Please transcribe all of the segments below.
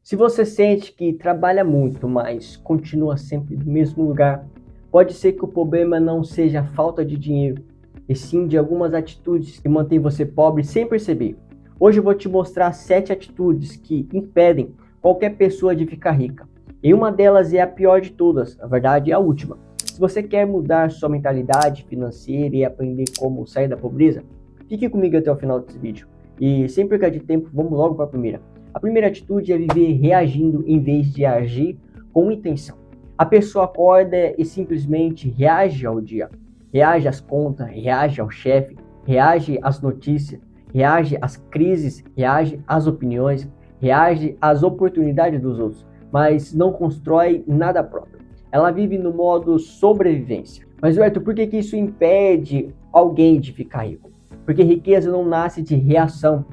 Se você sente que trabalha muito, mas continua sempre no mesmo lugar, pode ser que o problema não seja a falta de dinheiro, e sim de algumas atitudes que mantêm você pobre sem perceber. Hoje eu vou te mostrar 7 atitudes que impedem qualquer pessoa de ficar rica. E uma delas é a pior de todas, na verdade é a última. Se você quer mudar sua mentalidade financeira e aprender como sair da pobreza, fique comigo até o final desse vídeo. E sem perder de tempo, vamos logo para a primeira. A primeira atitude é viver reagindo em vez de agir com intenção. A pessoa acorda e simplesmente reage ao dia. Reage às contas, reage ao chefe, reage às notícias, reage às crises, reage às opiniões, reage às oportunidades dos outros, mas não constrói nada próprio. Ela vive no modo sobrevivência. Mas, Roberto, por que isso impede alguém de ficar rico? Porque riqueza não nasce de reação,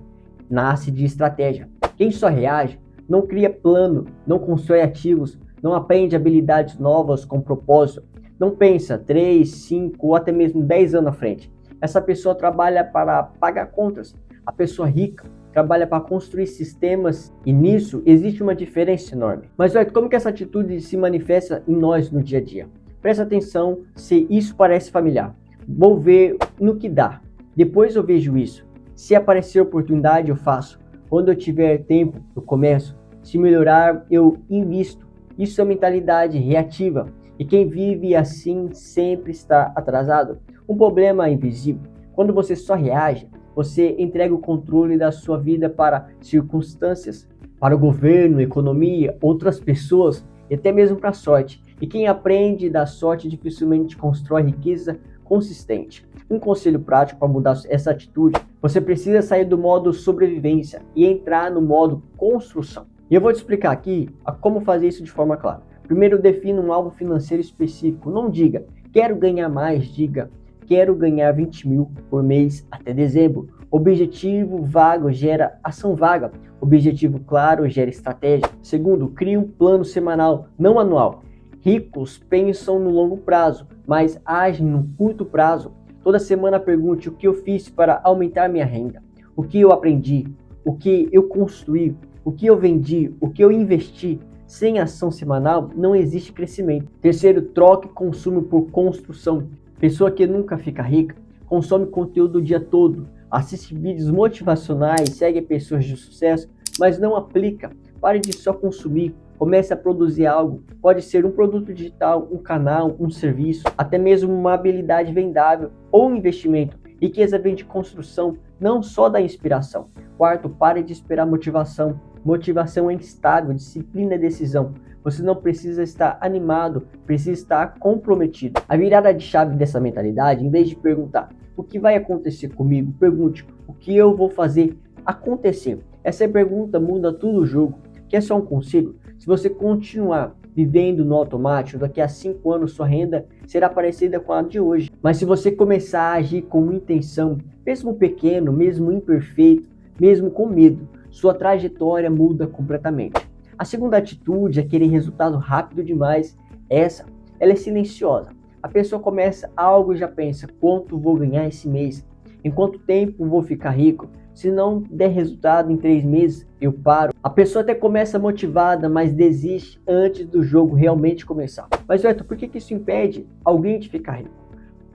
nasce de estratégia. Quem só reage não cria plano, não constrói ativos, não aprende habilidades novas com propósito, não pensa 3, 5 ou até mesmo 10 anos à frente. Essa pessoa trabalha para pagar contas. A pessoa rica trabalha para construir sistemas e nisso existe uma diferença enorme. Mas olha, como que essa atitude se manifesta em nós no dia a dia? Presta atenção se isso parece familiar. Vou ver no que dá. Depois eu vejo isso. Se aparecer oportunidade, eu faço. Quando eu tiver tempo, eu começo. Se melhorar, eu invisto. Isso é mentalidade reativa. E quem vive assim sempre está atrasado. Um problema invisível. Quando você só reage, você entrega o controle da sua vida para circunstâncias, para o governo, economia, outras pessoas e até mesmo para a sorte. E quem aprende da sorte dificilmente constrói riqueza consistente. Um conselho prático para mudar essa atitude: você precisa sair do modo sobrevivência e entrar no modo construção. E eu vou te explicar aqui como fazer isso de forma clara. Primeiro, defina um alvo financeiro específico. Não diga, quero ganhar mais, diga, quero ganhar 20 mil por mês até dezembro. Objetivo vago gera ação vaga. Objetivo claro gera estratégia. Segundo, crie um plano semanal, não anual. Ricos pensam no longo prazo, mas agem no curto prazo. Toda semana pergunte o que eu fiz para aumentar minha renda, o que eu aprendi, o que eu construí, o que eu vendi, o que eu investi. Sem ação semanal não existe crescimento. Terceiro, troque consumo por construção. Pessoa que nunca fica rica consome conteúdo o dia todo, assiste vídeos motivacionais, segue pessoas de sucesso, mas não aplica. Pare de só consumir. Comece a produzir algo. Pode ser um produto digital, um canal, um serviço, até mesmo uma habilidade vendável ou um investimento. Riqueza vem de construção, não só da inspiração. Quarto, pare de esperar motivação. Motivação é instável, disciplina é decisão. Você não precisa estar animado, precisa estar comprometido. A virada de chave dessa mentalidade, em vez de perguntar o que vai acontecer comigo, pergunte o que eu vou fazer acontecer. Essa pergunta muda todo o jogo. Quer só um conselho? Se você continuar vivendo no automático, daqui a 5 anos sua renda será parecida com a de hoje. Mas se você começar a agir com intenção, mesmo pequeno, mesmo imperfeito, mesmo com medo, sua trajetória muda completamente. A segunda atitude é querer resultado rápido demais. Ela é silenciosa. A pessoa começa algo e já pensa, quanto vou ganhar esse mês? Em quanto tempo vou ficar rico? Se não der resultado em 3 meses, eu paro. A pessoa até começa motivada, mas desiste antes do jogo realmente começar. Mas, Beto, por que isso impede alguém de ficar rico?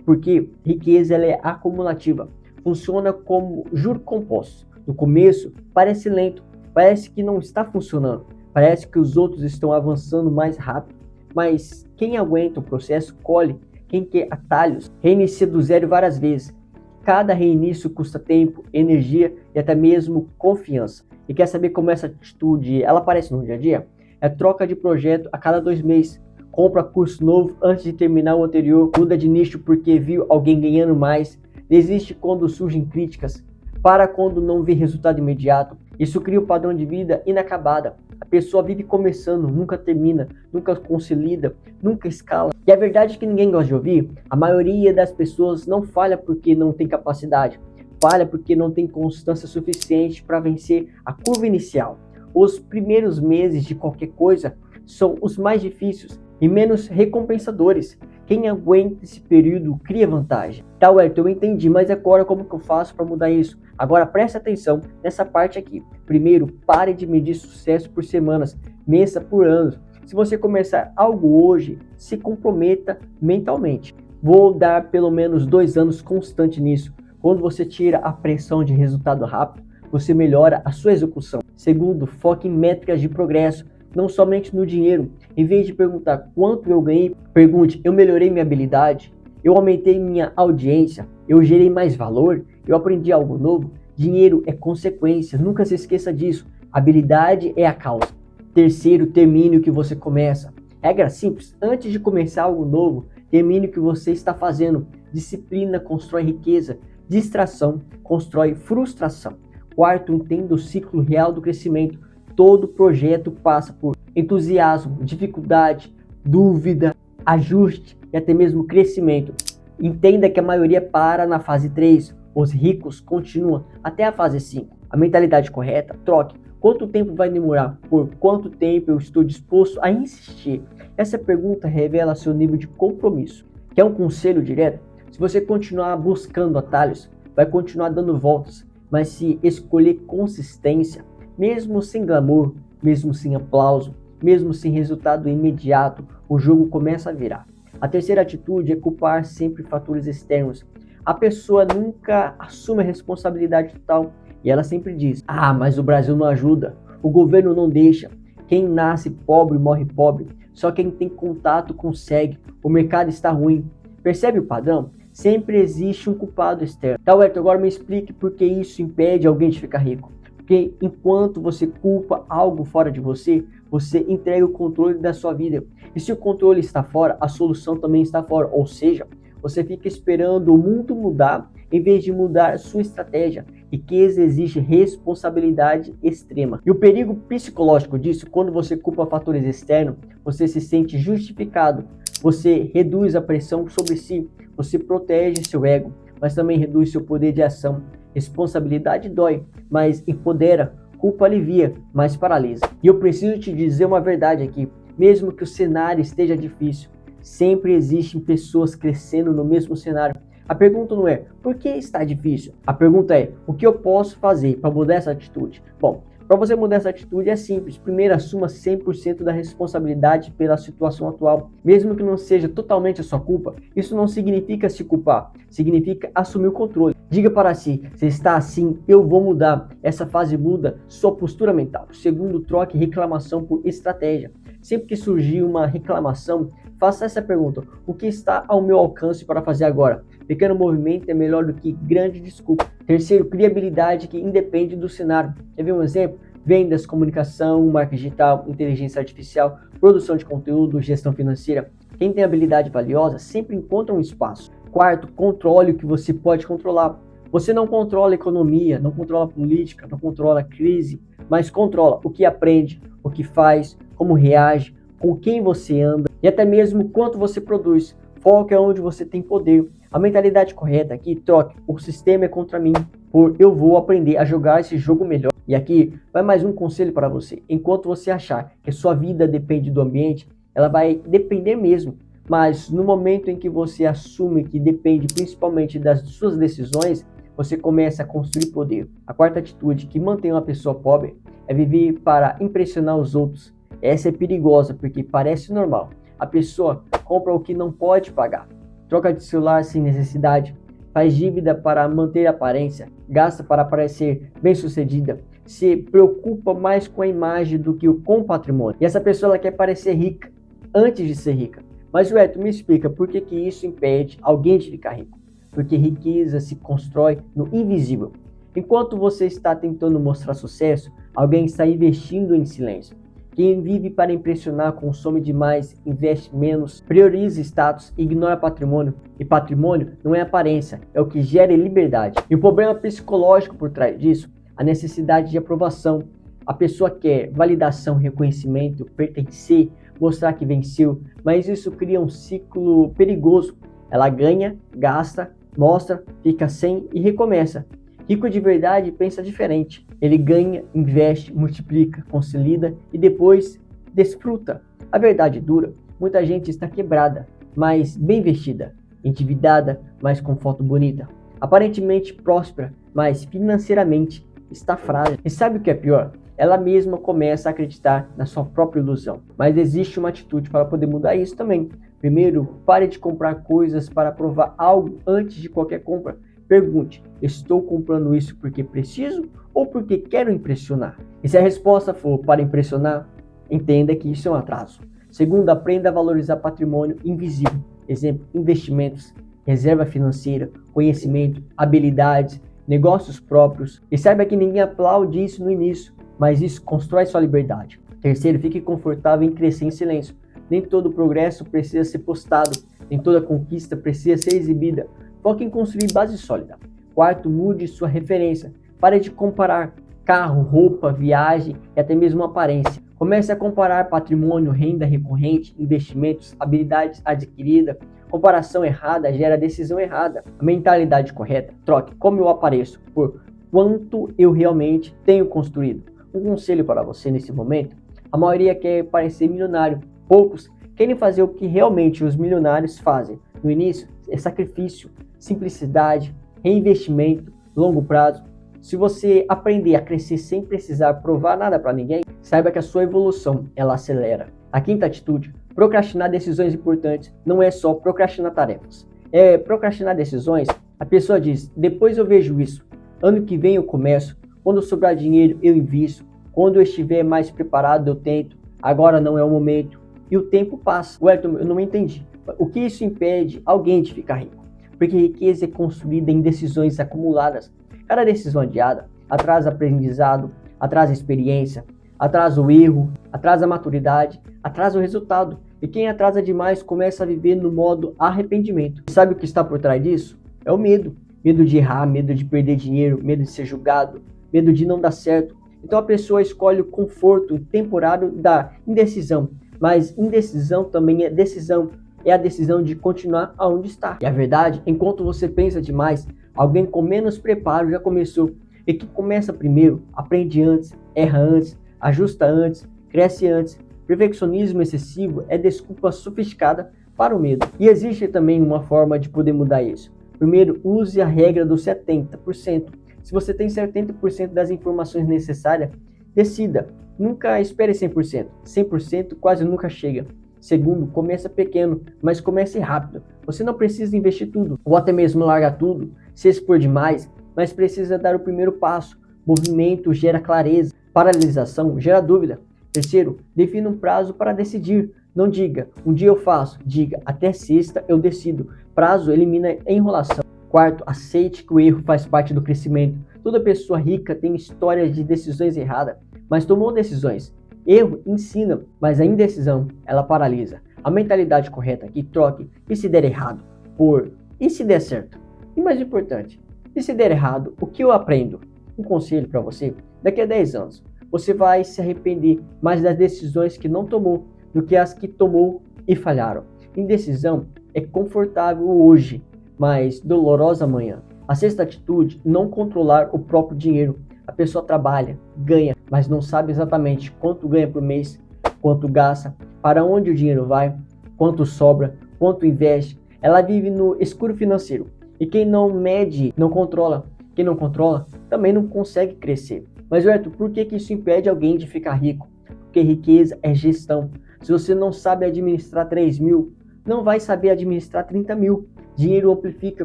Porque riqueza ela é acumulativa. Funciona como juro composto. No começo, parece lento, parece que não está funcionando. Parece que os outros estão avançando mais rápido. Mas quem aguenta o processo colhe. Quem quer atalhos, reinicia do zero várias vezes. Cada reinício custa tempo, energia e até mesmo confiança. E quer saber como essa atitude ela aparece no dia a dia? É troca de projeto a cada 2 meses. Compra curso novo antes de terminar o anterior. Muda de nicho porque viu alguém ganhando mais. Desiste quando surgem críticas. Para quando não vê resultado imediato. Isso cria um padrão de vida inacabada. A pessoa vive começando, nunca termina, nunca consolida, nunca escala. E a verdade é que ninguém gosta de ouvir. A maioria das pessoas não falha porque não tem capacidade. Falha porque não tem constância suficiente para vencer a curva inicial. Os primeiros meses de qualquer coisa são os mais difíceis e menos recompensadores. Quem aguenta esse período cria vantagem. Tá, Wellington, eu entendi, mas agora como que eu faço para mudar isso? Agora preste atenção nessa parte aqui. Primeiro, pare de medir sucesso por semanas, meça por anos. Se você começar algo hoje, se comprometa mentalmente. Vou dar pelo menos 2 anos constante nisso. Quando você tira a pressão de resultado rápido, você melhora a sua execução. Segundo, foque em métricas de progresso, não somente no dinheiro. Em vez de perguntar quanto eu ganhei, pergunte: eu melhorei minha habilidade? Eu aumentei minha audiência? Eu gerei mais valor? Eu aprendi algo novo? Dinheiro é consequência, nunca se esqueça disso. Habilidade é a causa. Terceiro, termine o que você começa. Regra simples: antes de começar algo novo, termine o que você está fazendo. Disciplina constrói riqueza, distração constrói frustração. Quarto, entenda o ciclo real do crescimento. Todo projeto passa por entusiasmo, dificuldade, dúvida, ajuste e até mesmo crescimento. Entenda que a maioria para na fase 3, os ricos continuam até a fase 5. A mentalidade correta: troque. Quanto tempo vai demorar? Por quanto tempo eu estou disposto a insistir? Essa pergunta revela seu nível de compromisso. Quer um conselho direto? Se você continuar buscando atalhos, vai continuar dando voltas, mas se escolher consistência, mesmo sem glamour, mesmo sem aplauso, mesmo sem resultado imediato, o jogo começa a virar. A terceira atitude é culpar sempre fatores externos. A pessoa nunca assume a responsabilidade total e ela sempre diz: ah, mas o Brasil não ajuda, o governo não deixa, quem nasce pobre morre pobre, só quem tem contato consegue, o mercado está ruim. Percebe o padrão? Sempre existe um culpado externo. Tá, Wellington, agora me explique por que isso impede alguém de ficar rico. Porque enquanto você culpa algo fora de você, você entrega o controle da sua vida. E se o controle está fora, a solução também está fora. Ou seja, você fica esperando o mundo mudar em vez de mudar a sua estratégia. Riqueza exige responsabilidade extrema. E o perigo psicológico disso: quando você culpa fatores externos, você se sente justificado. Você reduz a pressão sobre si, você protege seu ego, mas também reduz seu poder de ação. Responsabilidade dói, mas empodera. Culpa alivia, mas paralisa. E eu preciso te dizer uma verdade aqui: mesmo que o cenário esteja difícil, sempre existem pessoas crescendo no mesmo cenário. A pergunta não é por que está difícil, a pergunta é: o que eu posso fazer para mudar essa atitude? Bom, para você mudar essa atitude é simples. Primeiro, assuma 100% da responsabilidade pela situação atual. Mesmo que não seja totalmente a sua culpa, isso não significa se culpar, significa assumir o controle. Diga para si: se está assim, eu vou mudar. Essa fase muda sua postura mental. Segundo, troque reclamação por estratégia. Sempre que surgir uma reclamação, faça essa pergunta: o que está ao meu alcance para fazer agora? Pequeno movimento é melhor do que grande desculpa. Terceiro, crie habilidade que independe do cenário. Quer ver um exemplo? Vendas, comunicação, marketing digital, inteligência artificial, produção de conteúdo, gestão financeira. Quem tem habilidade valiosa sempre encontra um espaço. Quarto, controle o que você pode controlar. Você não controla a economia, não controla a política, não controla a crise, mas controla o que aprende, o que faz, como reage, com quem você anda e até mesmo quanto você produz. Foco é onde você tem poder. A mentalidade correta aqui: troque o sistema é contra mim, por eu vou aprender a jogar esse jogo melhor. E aqui vai mais um conselho para você: enquanto você achar que sua vida depende do ambiente, ela vai depender mesmo. Mas no momento em que você assume que depende principalmente das suas decisões, você começa a construir poder. A quarta atitude que mantém uma pessoa pobre é viver para impressionar os outros. Essa é perigosa porque parece normal. A pessoa compra o que não pode pagar, troca de celular sem necessidade, faz dívida para manter a aparência, gasta para parecer bem-sucedida, se preocupa mais com a imagem do que com o patrimônio. E essa pessoa ela quer parecer rica antes de ser rica. Mas, Wellington, me explica por que isso impede alguém de ficar rico? Porque riqueza se constrói no invisível. Enquanto você está tentando mostrar sucesso, alguém está investindo em silêncio. Quem vive para impressionar consome demais, investe menos, prioriza status e ignora patrimônio. E patrimônio não é aparência, é o que gera liberdade. E o problema psicológico por trás disso: a necessidade de aprovação. A pessoa quer validação, reconhecimento, pertencer, mostrar que venceu, mas isso cria um ciclo perigoso. Ela ganha, gasta, mostra, fica sem e recomeça. Rico de verdade pensa diferente. Ele ganha, investe, multiplica, consolida e depois desfruta. A verdade dura: muita gente está quebrada, mas bem vestida, endividada, mas com foto bonita, aparentemente próspera, mas financeiramente está frágil. E sabe o que é pior? Ela mesma começa a acreditar na sua própria ilusão. Mas existe uma atitude para poder mudar isso também. Primeiro, pare de comprar coisas para provar algo antes de qualquer compra. Pergunte: estou comprando isso porque preciso ou porque quero impressionar? E se a resposta for para impressionar, entenda que isso é um atraso. Segundo, aprenda a valorizar patrimônio invisível. Exemplo: investimentos, reserva financeira, conhecimento, habilidades, negócios próprios. E saiba que ninguém aplaude isso no início, mas isso constrói sua liberdade. Terceiro, fique confortável em crescer em silêncio. Nem todo progresso precisa ser postado, nem toda conquista precisa ser exibida. Foque em construir base sólida. Quarto, mude sua referência. Pare de comparar carro, roupa, viagem e até mesmo aparência. Comece a comparar patrimônio, renda recorrente, investimentos, habilidades adquiridas. Comparação errada gera decisão errada. A mentalidade correta: troque como eu apareço por quanto eu realmente tenho construído. Um conselho para você nesse momento: a maioria quer parecer milionário, poucos querem fazer o que realmente os milionários fazem. No início é sacrifício, simplicidade, reinvestimento, longo prazo. Se você aprender a crescer sem precisar provar nada para ninguém, saiba que a sua evolução ela acelera. A quinta atitude: procrastinar decisões importantes não é só procrastinar tarefas. É procrastinar decisões. A pessoa diz: depois eu vejo isso, ano que vem eu começo, quando sobrar dinheiro eu invisto, quando eu estiver mais preparado eu tento, agora não é o momento. E o tempo passa. Wellington, eu não entendi. O que isso impede alguém de ficar rico? Porque riqueza é construída em decisões acumuladas. Cada decisão adiada atrasa aprendizado, atrasa experiência, atrasa o erro, atrasa a maturidade, atrasa o resultado. E quem atrasa demais começa a viver no modo arrependimento. E sabe o que está por trás disso? É o medo. Medo de errar, medo de perder dinheiro, medo de ser julgado, medo de não dar certo. Então a pessoa escolhe o conforto temporário da indecisão. Mas indecisão também é decisão. É a decisão de continuar aonde está. E a verdade, enquanto você pensa demais, alguém com menos preparo já começou. E quem começa primeiro, aprende antes, erra antes, ajusta antes, cresce antes. Perfeccionismo excessivo é desculpa sofisticada para o medo. E existe também uma forma de poder mudar isso. Primeiro, use a regra dos 70%. Se você tem 70% das informações necessárias, decida. Nunca espere 100%. 100% quase nunca chega. Segundo, começa pequeno, mas comece rápido. Você não precisa investir tudo, ou até mesmo largar tudo, se expor demais, mas precisa dar o primeiro passo. Movimento gera clareza, paralisação gera dúvida. Terceiro, defina um prazo para decidir. Não diga, um dia eu faço, diga, até sexta eu decido. Prazo elimina enrolação. Quarto, aceite que o erro faz parte do crescimento. Toda pessoa rica tem histórias de decisões erradas, mas tomou decisões. Erro ensina, mas a indecisão, ela paralisa. A mentalidade correta aqui: troque e se der errado por e se der certo. E mais importante, e se der errado, o que eu aprendo? Um conselho para você: daqui a 10 anos, você vai se arrepender mais das decisões que não tomou do que as que tomou e falharam. Indecisão é confortável hoje, mas dolorosa amanhã. A sexta atitude: não controlar o próprio dinheiro. A pessoa trabalha, ganha, mas não sabe exatamente quanto ganha por mês, quanto gasta, para onde o dinheiro vai, quanto sobra, quanto investe. Ela vive no escuro financeiro. E quem não mede, não controla. Quem não controla, também não consegue crescer. Mas, Berto, por que isso impede alguém de ficar rico? Porque riqueza é gestão. Se você não sabe administrar 3 mil, não vai saber administrar 30 mil. Dinheiro amplifica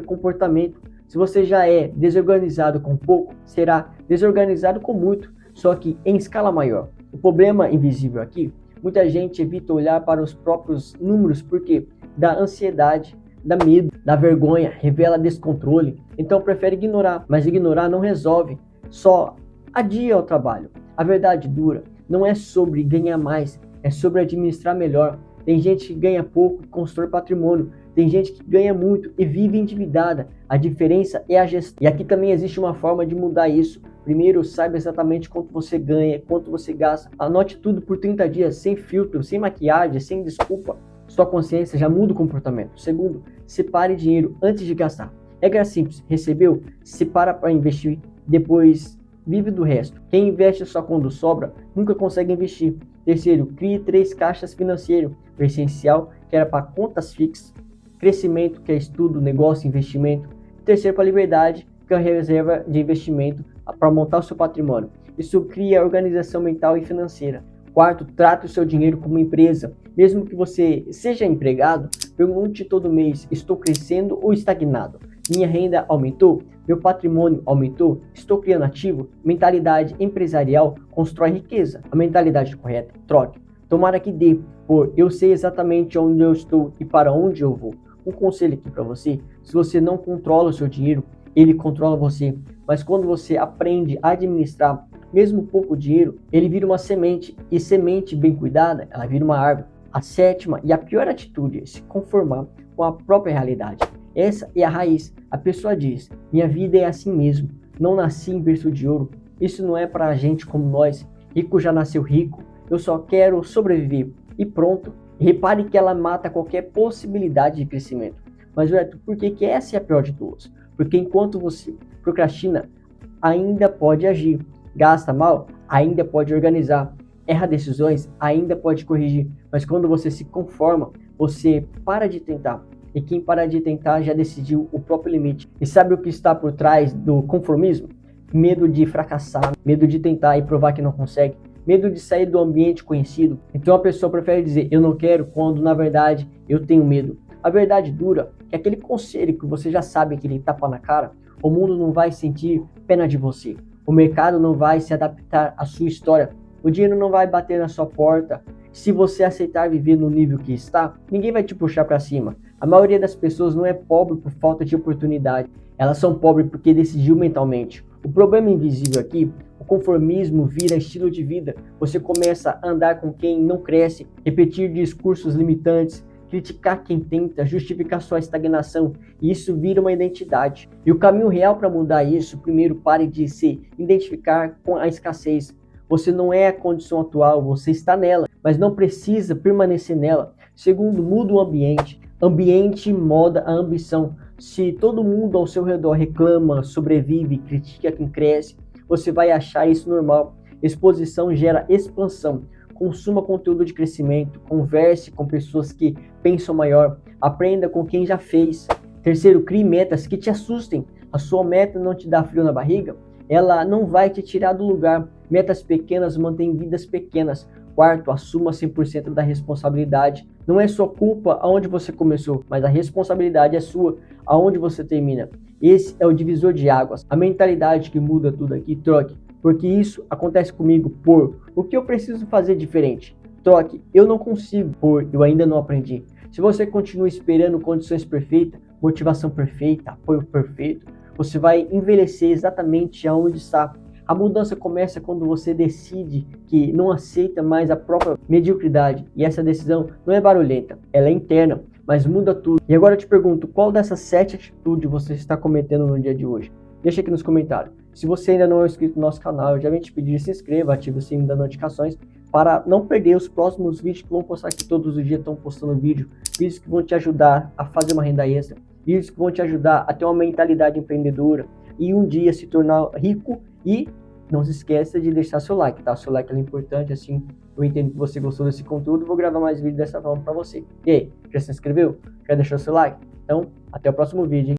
comportamento. Se você já é desorganizado com pouco, será desorganizado com muito, só que em escala maior. O problema invisível aqui: muita gente evita olhar para os próprios números porque dá ansiedade, dá medo, dá vergonha, revela descontrole, então prefere ignorar. Mas ignorar não resolve, só adia o trabalho. A verdade dura não é sobre ganhar mais, é sobre administrar melhor. Tem gente que ganha pouco e constrói patrimônio. Tem gente que ganha muito e vive endividada. A diferença é a gestão. E aqui também existe uma forma de mudar isso. Primeiro, saiba exatamente quanto você ganha, quanto você gasta. Anote tudo por 30 dias, sem filtro, sem maquiagem, sem desculpa. Sua consciência já muda o comportamento. Segundo, separe dinheiro antes de gastar. Regra simples: recebeu, separa para investir. Depois vive do resto. Quem investe só quando sobra, nunca consegue investir. Terceiro, crie 3 caixas financeiros. O essencial, que era para contas fixas. Crescimento, que é estudo, negócio, investimento. Terceiro, para liberdade, que é a reserva de investimento para montar o seu patrimônio. Isso cria organização mental e financeira. Quarto, trate o seu dinheiro como empresa. Mesmo que você seja empregado, pergunte todo mês: estou crescendo ou estagnado? Minha renda aumentou? Meu patrimônio aumentou? Estou criando ativo? Mentalidade empresarial constrói riqueza. A mentalidade correta, troque. Tomara que dê, por eu sei exatamente onde eu estou e para onde eu vou. Um conselho aqui para você: se você não controla o seu dinheiro, ele controla você. Mas quando você aprende a administrar, mesmo pouco dinheiro, ele vira uma semente, e semente bem cuidada, ela vira uma árvore. A sétima e a pior atitude é se conformar com a própria realidade. Essa é a raiz. A pessoa diz: minha vida é assim mesmo, não nasci em berço de ouro. Isso não é para gente como nós. Rico já nasceu rico, eu só quero sobreviver. E pronto. E repare que ela mata qualquer possibilidade de crescimento. Mas, Beto, por que essa é a pior de todas? Porque enquanto você procrastina, ainda pode agir. Gasta mal, ainda pode organizar. Erra decisões, ainda pode corrigir. Mas quando você se conforma, você para de tentar. E quem para de tentar já decidiu o próprio limite. E sabe o que está por trás do conformismo? Medo de fracassar, medo de tentar e provar que não consegue, medo de sair do ambiente conhecido. Então a pessoa prefere dizer eu não quero, quando na verdade eu tenho medo. A verdade dura é aquele conselho que você já sabe que ele tapa na cara. O mundo não vai sentir pena de você. O mercado não vai se adaptar à sua história. O dinheiro não vai bater na sua porta. Se você aceitar viver no nível que está, ninguém vai te puxar para cima. A maioria das pessoas não é pobre por falta de oportunidade. Elas são pobres porque decidiu mentalmente. O problema invisível aqui, o conformismo vira estilo de vida. Você começa a andar com quem não cresce, repetir discursos limitantes, criticar quem tenta, justificar sua estagnação, e isso vira uma identidade. E o caminho real para mudar isso, primeiro pare de se identificar com a escassez. Você não é a condição atual, você está nela, mas não precisa permanecer nela. Segundo, muda o ambiente. Ambiente moda a ambição. Se todo mundo ao seu redor reclama, sobrevive, critica quem cresce, você vai achar isso normal. Exposição gera expansão. Consuma conteúdo de crescimento, converse com pessoas que pensam maior, aprenda com quem já fez. Terceiro, crie metas que te assustem. A sua meta não te dá frio na barriga? Ela não vai te tirar do lugar. Metas pequenas mantêm vidas pequenas. Quarto, assuma 100% da responsabilidade. Não é sua culpa aonde você começou, mas a responsabilidade é sua aonde você termina. Esse é o divisor de águas. A mentalidade que muda tudo aqui, troque. Porque isso acontece comigo por o que eu preciso fazer diferente. Troque, eu não consigo por eu ainda não aprendi. Se você continua esperando condições perfeitas, motivação perfeita, apoio perfeito, você vai envelhecer exatamente aonde está. A mudança começa quando você decide que não aceita mais a própria mediocridade. E essa decisão não é barulhenta, ela é interna, mas muda tudo. E agora eu te pergunto, qual dessas 7 atitudes você está cometendo no dia de hoje? Deixa aqui nos comentários. Se você ainda não é inscrito no nosso canal, eu já venho te pedir, se inscreva, ative o sininho das notificações para não perder os próximos vídeos que vão postar aqui todos os dias. Estão postando vídeos que vão te ajudar a fazer uma renda extra, vídeos que vão te ajudar a ter uma mentalidade empreendedora e um dia se tornar rico. E não se esqueça de deixar seu like, tá? Seu like é importante, assim eu entendo que você gostou desse conteúdo, vou gravar mais vídeos dessa forma para você. E aí, já se inscreveu? Já deixou seu like? Então, até o próximo vídeo, hein?